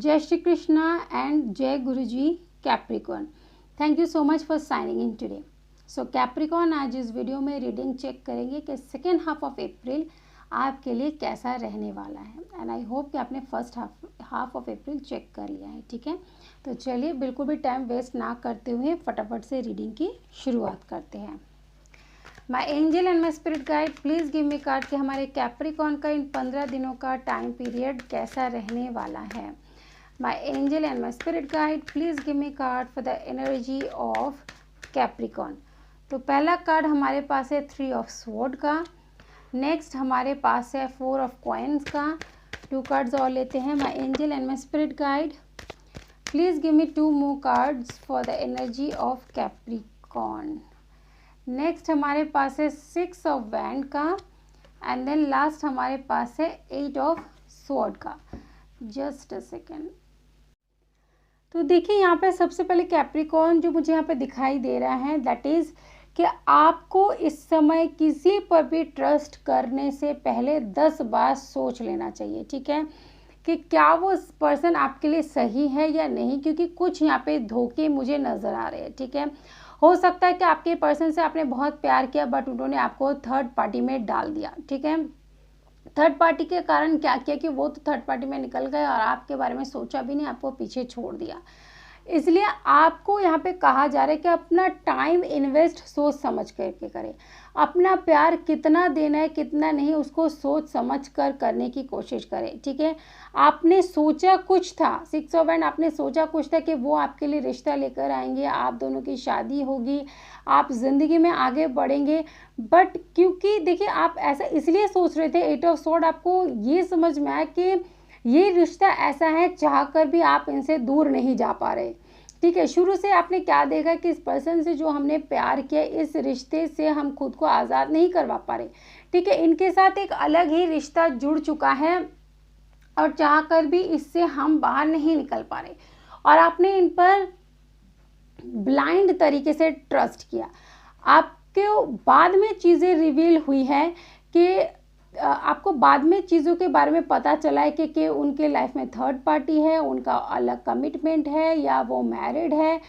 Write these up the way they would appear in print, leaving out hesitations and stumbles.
जय श्री कृष्णा एंड जय Guruji Capricorn. Thank you so much for signing in today. So Capricorn, आज इस वीडियो में रीडिंग चेक करेंगे कि सेकेंड हाफ ऑफ अप्रैल आपके लिए कैसा रहने वाला है। एंड आई होप कि आपने first half of April check कर लिया है। ठीक है, तो चलिए बिल्कुल भी टाइम वेस्ट ना करते हुए फटाफट से रीडिंग की शुरुआत करते हैं। My angel and my spirit guide, please give me card कि हमारे कैप्रिकॉर्न का इन 15 दिनों का टाइम पीरियड कैसा रहने वाला है। माई angel and my spirit guide, please give me card for the energy of Capricorn. तो पहला कार्ड हमारे पास है 3 ऑफ स्वॉर्ड का। नेक्स्ट हमारे पास है 4 ऑफ कॉइन्स का। 2 कार्ड्स और लेते हैं। My angel and my spirit guide, please give me 2 more cards for the energy of Capricorn. Next हमारे पास है 6 ऑफ वैंड का। एंड देन लास्ट हमारे पास है 8 ऑफ स्वॉर्ड का। Just a second. तो देखिए यहाँ पे सबसे पहले कैप्रिकॉर्न जो मुझे यहाँ पे दिखाई दे रहा है, दैट इज़ कि आपको इस समय किसी पर भी ट्रस्ट करने से पहले 10 बार सोच लेना चाहिए। ठीक है, कि क्या वो पर्सन आपके लिए सही है या नहीं, क्योंकि कुछ यहाँ पे धोखे मुझे नज़र आ रहे हैं। ठीक है, हो सकता है कि आपके पर्सन से आपने बहुत प्यार किया बट उन्होंने आपको थर्ड पार्टी में डाल दिया। ठीक है, थर्ड पार्टी के कारण क्या किया कि वो तो थर्ड पार्टी में निकल गए और आपके बारे में सोचा भी नहीं, आपको पीछे छोड़ दिया। इसलिए आपको यहाँ पे कहा जा रहा है कि अपना टाइम इन्वेस्ट सोच समझ करके करें। अपना प्यार कितना देना है कितना नहीं, उसको सोच समझ कर करने की कोशिश करें। ठीक है, आपने सोचा कुछ था, 6 ऑफ वैंड, आपने सोचा कुछ था कि वो आपके लिए रिश्ता लेकर आएंगे, आप दोनों की शादी होगी, आप ज़िंदगी में आगे बढ़ेंगे। बट क्योंकि देखिए आप ऐसा इसलिए सोच रहे थे, 8 ऑफ स्वॉर्ड, आपको ये समझ में आया कि ये रिश्ता ऐसा है चाहकर भी आप इनसे दूर नहीं जा पा रहे। ठीक है, शुरू से आपने क्या देखा कि इस पर्सन से जो हमने प्यार किया, इस रिश्ते से हम खुद को आज़ाद नहीं करवा पा रहे। ठीक है, इनके साथ एक अलग ही रिश्ता जुड़ चुका है और चाहकर भी इससे हम बाहर नहीं निकल पा रहे। और आपने इन पर ब्लाइंड तरीके से ट्रस्ट किया। आपके बाद में चीज़ें रिवील हुई है कि आपको बाद में चीज़ों के बारे में पता चला है कि उनके लाइफ में थर्ड पार्टी है, उनका अलग कमिटमेंट है या वो मैरिड है।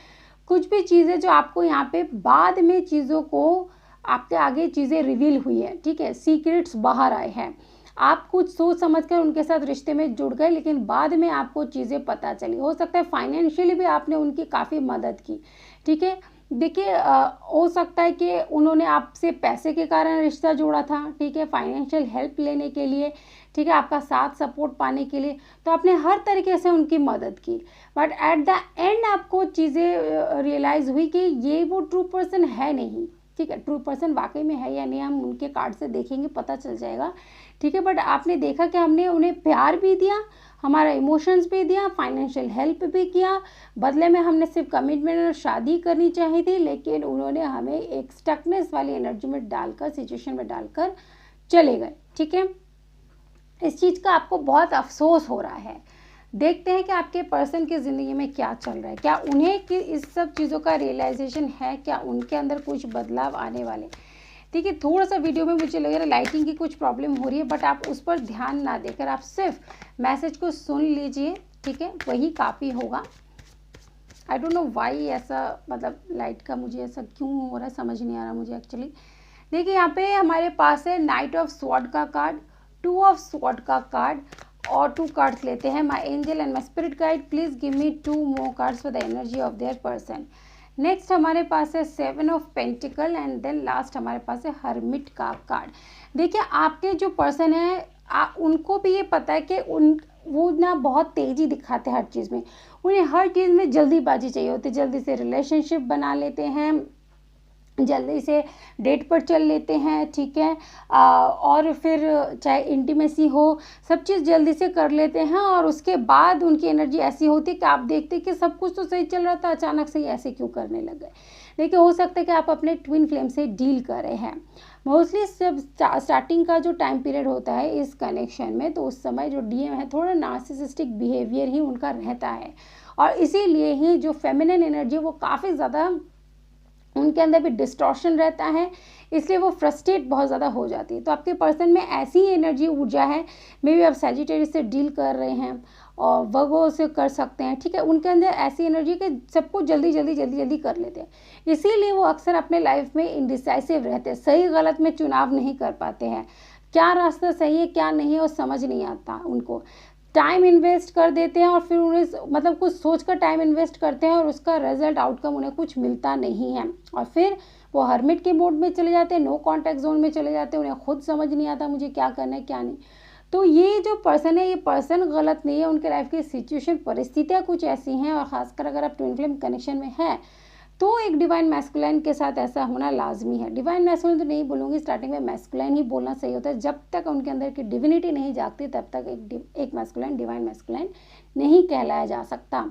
कुछ भी चीज़ें जो आपको यहाँ पे बाद में चीज़ों को आपके आगे चीज़ें रिवील हुई है। ठीक है, सीक्रेट्स बाहर आए हैं। आप कुछ सोच समझकर उनके साथ रिश्ते में जुड़ गए, लेकिन बाद में आपको चीज़ें पता चली। हो सकता है फाइनेंशियली भी आपने उनकी काफ़ी मदद की। ठीक है, देखिए हो सकता है कि उन्होंने आपसे पैसे के कारण रिश्ता जोड़ा था। ठीक है, फाइनेंशियल हेल्प लेने के लिए, ठीक है, आपका साथ सपोर्ट पाने के लिए, तो आपने हर तरीके से उनकी मदद की। बट एट द एंड आपको चीज़ें रियलाइज़ हुई कि ये वो ट्रू पर्सन है नहीं। ठीक है, ट्रू पर्सन वाकई में है या नहीं हम उनके कार्ड से देखेंगे, पता चल जाएगा। ठीक है, बट आपने देखा कि हमने उन्हें प्यार भी दिया, हमारा इमोशंस भी दिया, फाइनेंशियल हेल्प भी किया, बदले में हमने सिर्फ कमिटमेंट और शादी करनी चाहिए थी, लेकिन उन्होंने हमें एक स्टकनेस वाली एनर्जी में डालकर, सिचुएशन में डालकर चले गए। ठीक है, इस चीज़ का आपको बहुत अफसोस हो रहा है। देखते हैं कि आपके पर्सन की ज़िंदगी में क्या चल रहा है, क्या उन्हें कि इस सब चीज़ों का रियलाइजेशन है, क्या उनके अंदर कुछ बदलाव आने वाले। ठीक है, थोड़ा सा वीडियो में मुझे लग रहा है लाइटिंग की कुछ प्रॉब्लम हो रही है, बट आप उस पर ध्यान ना देकर आप सिर्फ मैसेज को सुन लीजिए। ठीक है, वही काफ़ी होगा। आई डोंट नो वाई ऐसा, मतलब लाइट का मुझे ऐसा क्यों हो रहा है, समझ नहीं आ रहा मुझे एक्चुअली। देखिए यहाँ पे हमारे पास है नाइट ऑफ स्वॉर्ड का कार्ड, 2 ऑफ स्वॉर्ड का कार्ड और 2 कार्ड्स लेते हैं। My angel and my spirit guide, please give me 2 more cards for the energy of their person. Next हमारे पास है 7 of pentacle and then last हमारे पास है हर्मिट का कार्ड। देखिए आपके जो पर्सन है उनको भी ये पता है कि वो ना बहुत तेज़ी दिखाते हैं हर चीज़ में, उन्हें हर चीज़ में जल्दीबाजी चाहिए होती है, जल्दी से रिलेशनशिप बना लेते हैं, जल्दी से डेट पर चल लेते हैं। ठीक है, और फिर चाहे इंटीमेसी हो, सब चीज़ जल्दी से कर लेते हैं और उसके बाद उनकी एनर्जी ऐसी होती है कि आप देखते हैं कि सब कुछ तो सही चल रहा था, अचानक से ऐसे क्यों करने लग गए। देखिए हो सकता है कि आप अपने ट्विन फ्लेम से डील कर रहे हैं। मोस्टली जब स्टार्टिंग का जो टाइम पीरियड होता है इस कनेक्शन में, तो उस समय जो डीएम है थोड़ा नार्सिसिस्टिक बिहेवियर ही उनका रहता है और इसीलिए ही जो फेमिनिन एनर्जी वो काफ़ी ज़्यादा उनके अंदर भी डिस्टॉर्शन रहता है, इसलिए वो फ्रस्ट्रेट बहुत ज़्यादा हो जाती है। तो आपके पर्सन में ऐसी एनर्जी ऊर्जा है, मे बी आप सैजिटेरियस से डील कर रहे हैं और वर्गो से कर सकते हैं, ठीक है। उनके अंदर ऐसी एनर्जी कि सब कुछ जल्दी जल्दी जल्दी जल्दी कर लेते हैं, इसीलिए वो अक्सर अपने लाइफ में इनडिसाइसिव रहते हैं, सही गलत में चुनाव नहीं कर पाते हैं, क्या रास्ता सही है क्या नहीं है वो समझ नहीं आता उनको। टाइम इन्वेस्ट कर देते हैं और फिर उन्हें मतलब कुछ सोच कर टाइम इन्वेस्ट करते हैं और उसका रिजल्ट आउटकम उन्हें कुछ मिलता नहीं है, और फिर वो हर्मिट के मोड में चले जाते हैं, नो कॉन्टैक्ट जोन में चले जाते हैं, उन्हें खुद समझ नहीं आता मुझे क्या करना है क्या नहीं। तो ये जो पर्सन है, ये पर्सन गलत नहीं है, उनके लाइफ की सिचुएशन परिस्थितियाँ कुछ ऐसी हैं, और ख़ासकर अगर आप ट्विन फ्लेम कनेक्शन में है तो एक डिवाइन मैस्कुलाइन के साथ ऐसा होना लाजमी है। डिवाइन मैस्कुलाइन तो नहीं बोलूँगी, स्टार्टिंग में मैस्कुलाइन ही बोलना सही होता है। जब तक उनके अंदर की डिविनिटी नहीं जागती तब तक एक मैस्कुलाइन डिवाइन मैस्कुलाइन नहीं कहलाया जा सकता।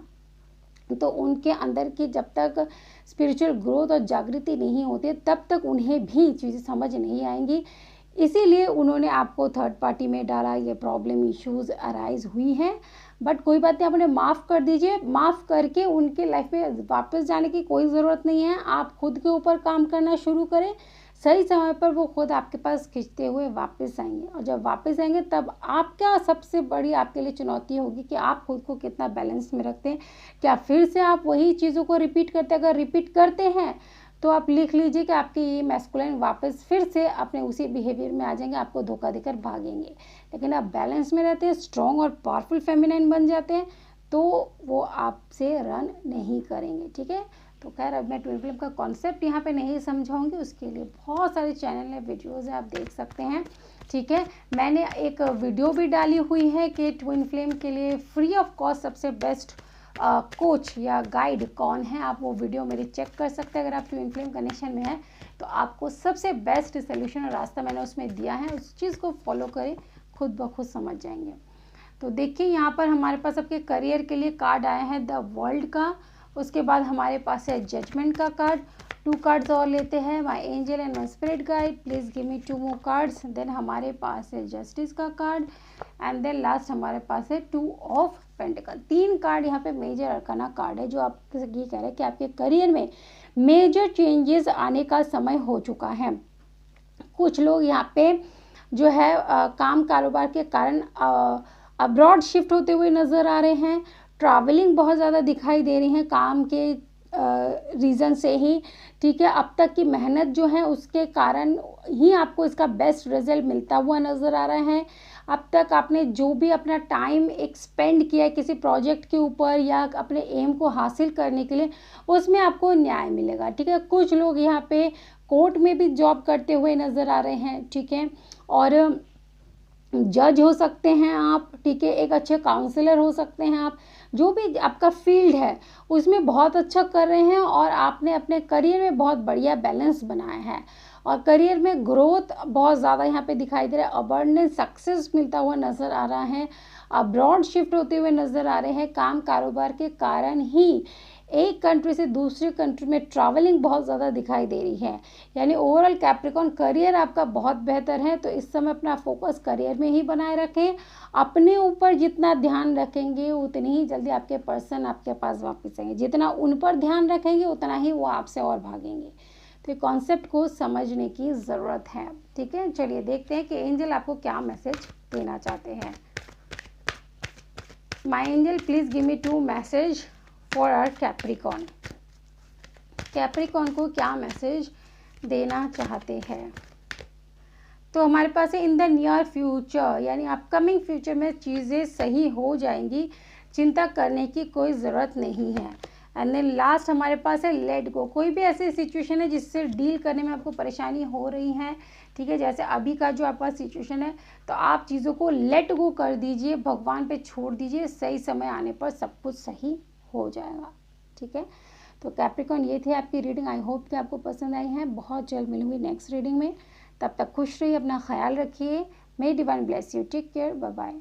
तो उनके अंदर की जब तक स्पिरिचुअल ग्रोथ और जागृति नहीं होती तब तक उन्हें भी चीज़ें समझ नहीं आएंगी, इसीलिए उन्होंने आपको थर्ड पार्टी में डाला, ये प्रॉब्लम इश्यूज अराइज हुई हैं। बट कोई बात नहीं, आप उन्हें माफ़ कर दीजिए, माफ़ करके उनके लाइफ में वापस जाने की कोई ज़रूरत नहीं है। आप खुद के ऊपर काम करना शुरू करें, सही समय पर वो खुद आपके पास खींचते हुए वापस आएंगे, और जब वापस आएंगे तब आपका सबसे बड़ी आपके लिए चुनौती होगी कि आप खुद को कितना बैलेंस में रखते हैं। क्या फिर से आप वही चीज़ों को रिपीट करते हैं? अगर रिपीट करते हैं तो आप लिख लीजिए कि आपके ये मैस्कुलाइन वापस फिर से अपने उसी बिहेवियर में आ जाएंगे, आपको धोखा देकर भागेंगे। लेकिन आप बैलेंस में रहते हैं, स्ट्रॉन्ग और पावरफुल फेमिनाइन बन जाते हैं, तो वो आपसे रन नहीं करेंगे, ठीक है। तो खैर अब मैं ट्विन फ्लेम का कॉन्सेप्ट यहाँ पे नहीं समझाऊंगी, उसके लिए बहुत सारे चैनल है, वीडियोज़ है, आप देख सकते हैं, ठीक है। मैंने एक वीडियो भी डाली हुई है कि ट्विन फ्लेम के लिए फ्री ऑफ कॉस्ट सबसे बेस्ट कोच या गाइड कौन है। आप वो वीडियो मेरी चेक कर सकते हैं। अगर आप ट्विन फ्लेम कनेक्शन में हैं तो आपको सबसे बेस्ट सोल्यूशन और रास्ता मैंने उसमें दिया है, उस चीज़ को फॉलो करें, खुद ब खुद समझ जाएंगे। तो देखिए यहाँ पर हमारे पास आपके करियर के लिए कार्ड आया है द वर्ल्ड का, उसके बाद हमारे पास है जजमेंट का कार्ड। 2 कार्ड्स और लेते हैं, my angel and my spirit guide please give me 2 more cards. Then हमारे पास है जस्टिस का कार्ड, एंड देन लास्ट हमारे पास है 2 ऑफ पेंटिकल। 3 कार्ड यहाँ पे मेजर अरकाना कार्ड है, जो आपसे ये कह रहे हैं कि आपके करियर में मेजर चेंजेस आने का समय हो चुका है। कुछ लोग यहाँ पे जो है काम कारोबार के कारण अब्रॉड शिफ्ट होते हुए नज़र आ रहे हैं। ट्रैवलिंग बहुत ज़्यादा दिखाई दे रही है काम के रीज़न से ही, ठीक है। अब तक की मेहनत जो है उसके कारण ही आपको इसका बेस्ट रिजल्ट मिलता हुआ नज़र आ रहा है। अब तक आपने जो भी अपना टाइम एक्सपेंड किया है किसी प्रोजेक्ट के ऊपर या अपने एम को हासिल करने के लिए, उसमें आपको न्याय मिलेगा, ठीक है। कुछ लोग यहाँ पे कोर्ट में भी जॉब करते हुए नज़र आ रहे हैं, ठीक है, और जज हो सकते हैं आप, ठीक है, एक अच्छे काउंसलर हो सकते हैं आप, जो भी आपका फील्ड है उसमें बहुत अच्छा कर रहे हैं, और आपने अपने करियर में बहुत बढ़िया बैलेंस बनाया है, और करियर में ग्रोथ बहुत ज़्यादा यहाँ पे दिखाई दे रहा है। अबंडेंस सक्सेस मिलता हुआ नज़र आ रहा है, अब्रॉड शिफ्ट होते हुए नज़र आ रहे हैं। काम कारोबार के कारण ही एक कंट्री से दूसरे कंट्री में ट्रैवलिंग बहुत ज़्यादा दिखाई दे रही है। यानी ओवरऑल कैप्रिकॉर्न करियर आपका बहुत बेहतर है, तो इस समय अपना फोकस करियर में ही बनाए रखें। अपने ऊपर जितना ध्यान रखेंगे उतनी ही जल्दी आपके पर्सन आपके पास वापस आएंगे, जितना उन पर ध्यान रखेंगे उतना ही वो आपसे और भागेंगे। तो कॉन्सेप्ट को समझने की ज़रूरत है, ठीक है। चलिए देखते हैं कि एंजल आपको क्या मैसेज देना चाहते हैं। My angel please give me 2 message for our Capricorn. Capricorn को क्या मैसेज देना चाहते हैं? तो हमारे पास है इन द नियर फ्यूचर, यानी अपकमिंग फ्यूचर में चीज़ें सही हो जाएंगी, चिंता करने की कोई ज़रूरत नहीं है। एंड देन लास्ट हमारे पास है लेट गो। कोई भी ऐसी सिचुएशन है जिससे डील करने में आपको परेशानी हो रही है, ठीक है, जैसे अभी का जो आपका सिचुएशन है, तो आप चीज़ों को लेट गो कर दीजिए, भगवान पे छोड़ दीजिए, सही समय आने पर सब कुछ सही हो जाएगा, ठीक है। तो कैप्रिकॉर्न ये थे आपकी रीडिंग। आई होप कि आपको पसंद आई है। बहुत जल्द मिलूंगी नेक्स्ट रीडिंग में, तब तक खुश रहिए, अपना ख्याल रखिए। May divine bless you, take care, bye bye.